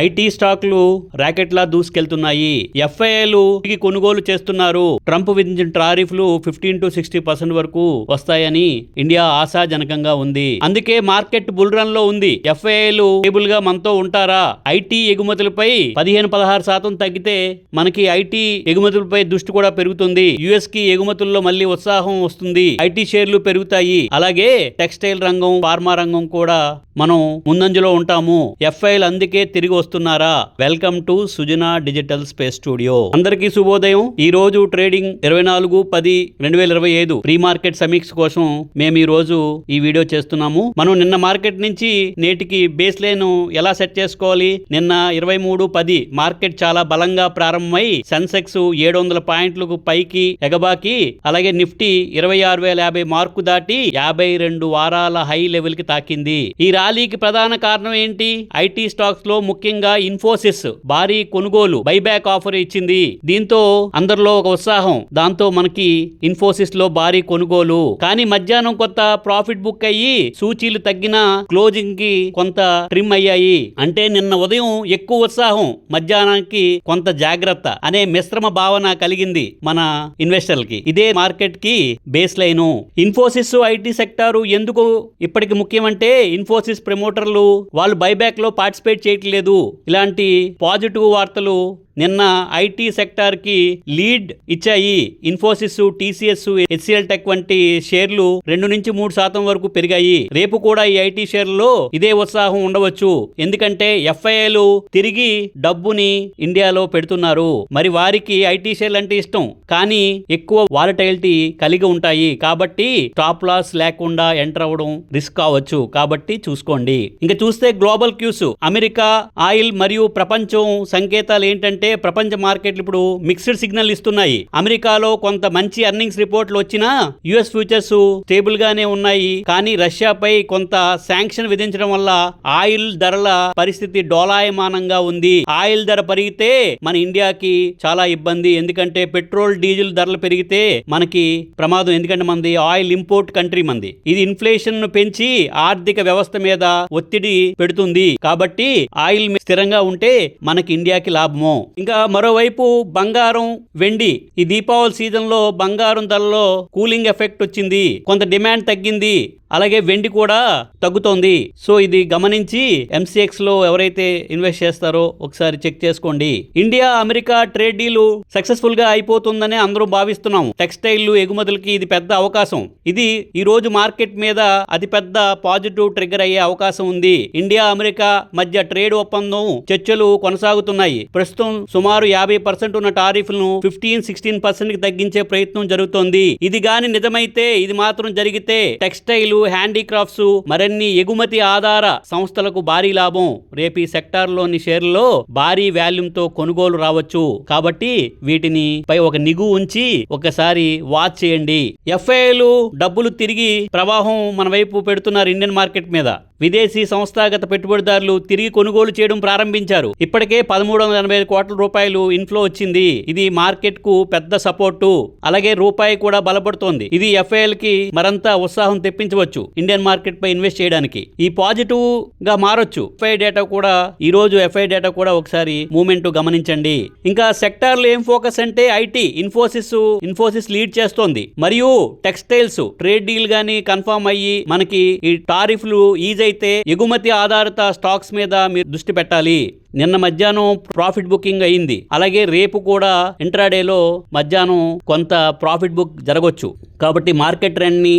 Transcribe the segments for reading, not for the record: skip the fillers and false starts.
IT స్టాక్లు ర్యాకెట్లా దూసుకెళ్తున్నాయి. ఎఫ్ఐఐలు కొనుగోలు చేస్తున్నారు. ట్రంప్ విధించిన టారిఫ్లు 15 to 60% వరకు వస్తాయని ఇండియా ఆశాజనకంగా ఉంది. అందుకే మార్కెట్ బుల్ రన్ లో ఉంది. ఎఫ్ఐఐలు స్టేబుల్ గా మనతో ఉంటారా? ఐటీ ఎగుమతులపై 15-16% తగ్గితే మనకి ఐటీ ఎగుమతులపై దృష్టి కూడా పెరుగుతుంది. యుఎస్ కి ఎగుమతుల్లో మళ్ళీ ఉత్సాహం వస్తుంది. ఐటీ షేర్లు పెరుగుతాయి. అలాగే టెక్స్టైల్ రంగం, ఫార్మా రంగం కూడా మనం ముందంజలో ఉంటాము. ఎఫ్ఐలు అందుకే తిరిగి వస్తున్నారా? Welcome to Sujana digital space studio. అందరికీ శుభోదయం. ఈ రోజు ట్రేడింగ్ 24/10/2025 ప్రీ మార్కెట్ సమీక్ష కోసం మేము ఈ రోజు ఈ వీడియో చేస్తున్నాము. మనం నిన్న మార్కెట్ నుంచి నేటికి బేస్ లైన్ ఎలా సెట్ చేసుకోవాలి? నిన్న 23/10 మార్కెట్ చాలా బలంగా ప్రారంభమై సెన్సెక్స్ 700 పాయింట్లకు పైకి ఎగబాకి, అలాగే నిఫ్టీ 26,050 మార్కు దాటి 52 వారాల హై లెవెల్ కి తాకింది. ఈ ర్యాలీకి ప్రధాన కారణం ఏంటి? ఐటీ స్టాక్స్ లో ముఖ్యంగా ఇన్ఫోసిస్ భారీ కొనుగోలు బైబ్యాక్ ఆఫర్ ఇచ్చింది. దీంతో అందరిలో ఒక ఉత్సాహం. దాంతో మనకి ఇన్ఫోసిస్ లో భారీ కొనుగోలు. కానీ మధ్యాహ్నం కొంత ప్రాఫిట్ బుక్ అయ్యి సూచీలు తగ్గిన క్లోజింగ్ కి కొంత ట్రిమ్ అయ్యాయి. అంటే నిన్న ఉదయం ఎక్కువ ఉత్సాహం, మధ్యాహ్నానికి కొంత జాగ్రత్త అనే మిశ్రమ భావన కలిగింది మన ఇన్వెస్టర్లకి. ఇదే మార్కెట్ కి base line. Infosys IT sector ఎందుకు ఇప్పటికి ముఖ్యమంటే ఇన్ఫోసిస్ ప్రమోటర్లు వాళ్ళు బైబ్యాక్ లో పార్టిసిపేట్ చేయట్లేదు. ఇలాంటి పాజిటివ్ వార్తలు నిన్న ఐటీ సెక్టార్ కి లీడ్ ఇచ్చాయి. ఇన్ఫోసిస్, టీసీఎస్, హెచ్సిఎల్ టెక్ వంటి షేర్లు 2-3% వరకు పెరిగాయి. రేపు కూడా ఈ ఐటీ షేర్లలో ఇదే ఉత్సాహం ఉండవచ్చు. ఎందుకంటే ఎఫ్ఐఐలు తిరిగి డబ్బుని ఇండియాలో పెడుతున్నారు. మరి వారికి ఐటీ షేర్లు అంటే ఇష్టం, కానీ ఎక్కువ వాలటైలిటీ కలిగి ఉంటాయి. కాబట్టి స్టాప్ లాస్ లేకుండా ఎంటర్ అవ్వడం రిస్క్ కావచ్చు. కాబట్టి చూసుకోండి. ఇంకా చూస్తే గ్లోబల్ క్యూస్, అమెరికా, ఆయిల్ మరియు ప్రపంచం సంకేతాలు ఏంటంటే ప్రపంచ మార్కెట్లు ఇప్పుడు మిక్స్డ్ సిగ్నల్ ఇస్తున్నాయి. అమెరికాలో కొంత మంచి ఎర్నింగ్స్ రిపోర్ట్లు వచ్చినా యుఎస్ ఫ్యూచర్స్ స్టేబుల్ గానే ఉన్నాయి. కానీ రష్యాపై కొంత శాంక్షన్ విధించడం వల్ల ఆయిల్ ధరల పరిస్థితి డోలాయమానంగా ఉంది. ఆయిల్ ధర పెరిగితే మన ఇండియాకి చాలా ఇబ్బంది. ఎందుకంటే పెట్రోల్, డీజిల్ ధరలు పెరిగితే మనకి ప్రమాదం. ఎందుకంటే మనది ఆయిల్ ఇంపోర్ట్ కంట్రీ మంది. ఇది ఇన్ఫ్లేషన్ ను పెంచి ఆర్థిక వ్యవస్థ మీద ఒత్తిడి పెడుతుంది. కాబట్టి ఆయిల్ స్థిరంగా ఉంటే మనకి ఇండియాకి లాభము. ఇంకా మరోవైపు బంగారం, వెండి ఈ దీపావళి సీజన్ లో బంగారం ధరలో కూలింగ్ ఎఫెక్ట్ వచ్చింది. కొంత డిమాండ్ తగ్గింది. అలాగే వెండి కూడా తగ్గుతోంది. సో ఇది గమనించి ఎంసీఎక్స్ లో ఎవరైతే ఇన్వెస్ట్ చేస్తారో ఒకసారి చెక్ చేసుకోండి. India America trade deal successful గా అయిపోతుందని అందరూ భావిస్తున్నాం. టెక్స్టైల్ ఎగుమతులకి ఇది పెద్ద అవకాశం. ఇది ఈ రోజు మార్కెట్ మీద అతి పెద్ద పాజిటివ్ ట్రిగ్గర్ అయ్యే అవకాశం ఉంది. ఇండియా అమెరికా మధ్య ట్రేడ్ ఒప్పందం చర్చలు కొనసాగుతున్నాయి. ప్రస్తుతం సుమారు 50% ఉన్న టారిఫ్లను 15-16% కి తగ్గించే ప్రయత్నం జరుగుతోంది. ఇది గాని నిజమైతే, ఇది మాత్రం జరిగితే టెక్స్టైల్, హ్యాండీక్రాఫ్ట్స్, మరిన్ని ఎగుమతి ఆధార సంస్థలకు భారీ లాభం. రేపు ఈ సెక్టార్ లోని షేర్లలో భారీ వాల్యూమ్ తో కొనుగోలు రావచ్చు. కాబట్టి వీటిని పై ఒక నిగు ఉంచి ఒకసారి వాచ్ చేయండి. ఎఫ్ఐలు డబ్బులు తిరిగి ప్రవాహం మన వైపు పెడుతున్నారు ఇండియన్ మార్కెట్ మీద. విదేశీ సంస్థాగత పెట్టుబడిదారులు తిరిగి కొనుగోలు చేయడం ప్రారంభించారు. ఇప్పటికే 1385 కోట్ల రూపాయలు ఇన్ఫ్లో వచ్చింది. ఇది మార్కెట్ కు పెద్ద సపోర్టు. అలాగే రూపాయి కూడా బలపడుతోంది. ఇది ఎఫ్ఐఎల్ కి మరింత ఉత్సాహం తెప్పించవచ్చు ఇండియన్ మార్కెట్ పై ఇన్వెస్ట్ చేయడానికి. ఈ పాజిటివ్ గా మారొచ్చు. ఎఫ్ఐ డేటా కూడా ఈ రోజు ఎఫ్ఐ డేటా కూడా ఒకసారి మూవ్మెంట్ గమనించండి. ఇంకా సెక్టార్ లో ఏం ఫోకస్ అంటే ఐటీ, ఇన్ఫోసిస్ లీడ్ చేస్తోంది. మరియు టెక్స్టైల్స్ ట్రేడ్ డీల్ గానీ కన్ఫర్మ్ అయ్యి మనకి ఈ టారిఫ్లు ఈజీ అయితే ఎగుమతి ఆధారిత స్టాక్స్ మీద మీరు దృష్టి పెట్టాలి. నిన్న మధ్యాహ్నం ప్రాఫిట్ బుకింగ్ అయింది. అలాగే రేపు కూడా ఇంట్రాడేలో మధ్యాహ్నం కొంత ప్రాఫిట్ బుక్ జరగవచ్చు. కాబట్టి మార్కెట్ ట్రెండ్ని,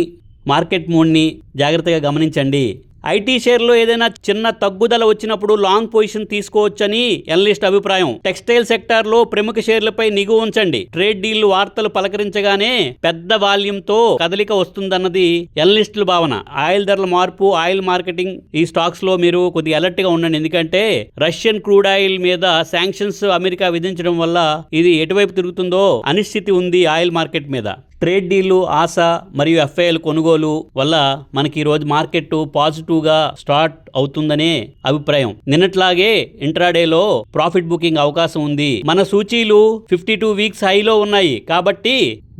మార్కెట్ మూడ్ని జాగ్రత్తగా గమనించండి. ఐటీ షేర్లో ఏదైనా చిన్న తగ్గుదల వచ్చినప్పుడు లాంగ్ పొజిషన్ తీసుకోవచ్చని ఎనలిస్ట్ అభిప్రాయం. టెక్స్టైల్ సెక్టార్ లో ప్రముఖ షేర్లపై నిఘు ఉంచండి. ట్రేడ్ డీల్ వార్తలు పలకరించగానే పెద్ద వాల్యూమ్ తో కదలిక వస్తుందన్నది ఎనలిస్టుల భావన. ఆయిల్ ధరల మార్పు, ఆయిల్ మార్కెటింగ్ ఈ స్టాక్స్ లో మీరు కొద్దిగా అలర్ట్ గా ఉండండి. ఎందుకంటే రష్యన్ క్రూడ్ ఆయిల్ మీద శాంక్షన్స్ అమెరికా విధించడం వల్ల ఇది ఎటువైపు తిరుగుతుందో అనిశ్చితి ఉంది ఆయిల్ మార్కెట్ మీద. ట్రేడ్ డీలు, ఆశ మరియు ఎఫ్ఐఎల్ కొనుగోలు వల్ల మనకి ఈరోజు మార్కెట్ పాజిటివ్గా స్టార్ట్ అవుతుందనే అభిప్రాయం. నిన్నట్లాగే ఇంట్రాడేలో ప్రాఫిట్ బుకింగ్ అవకాశం ఉంది. మన సూచీలు 52 వీక్స్ హైలో ఉన్నాయి. కాబట్టి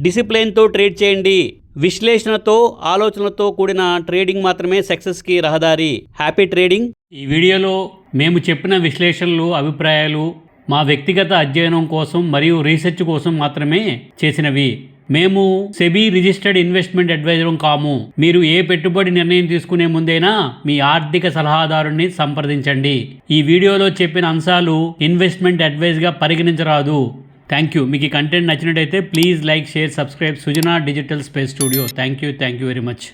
డిసిప్లిన్తో ట్రేడ్ చేయండి. విశ్లేషణతో, ఆలోచనలతో కూడిన ట్రేడింగ్ మాత్రమే సక్సెస్కి రహదారి. Happy trading. ఈ వీడియోలో మేము చెప్పిన విశ్లేషణలు, అభిప్రాయాలు మా వ్యక్తిగత అధ్యయనం కోసం మరియు రీసెర్చ్ కోసం మాత్రమే చేసినవి. మేము సెబీ రిజిస్టర్డ్ ఇన్వెస్ట్మెంట్ అడ్వైజర్ కాము. మీరు ఏ పెట్టుబడి నిర్ణయం తీసుకునే ముందైనా మీ ఆర్థిక సలహాదారుని సంప్రదించండి. ఈ వీడియోలో చెప్పిన అంశాలు ఇన్వెస్ట్మెంట్ అడ్వైజ్గా పరిగణించరాదు. Thank you. మీకు ఈ కంటెంట్ నచ్చినట్టయితే please like, share, subscribe Sujana digital space studio. Thank you very much.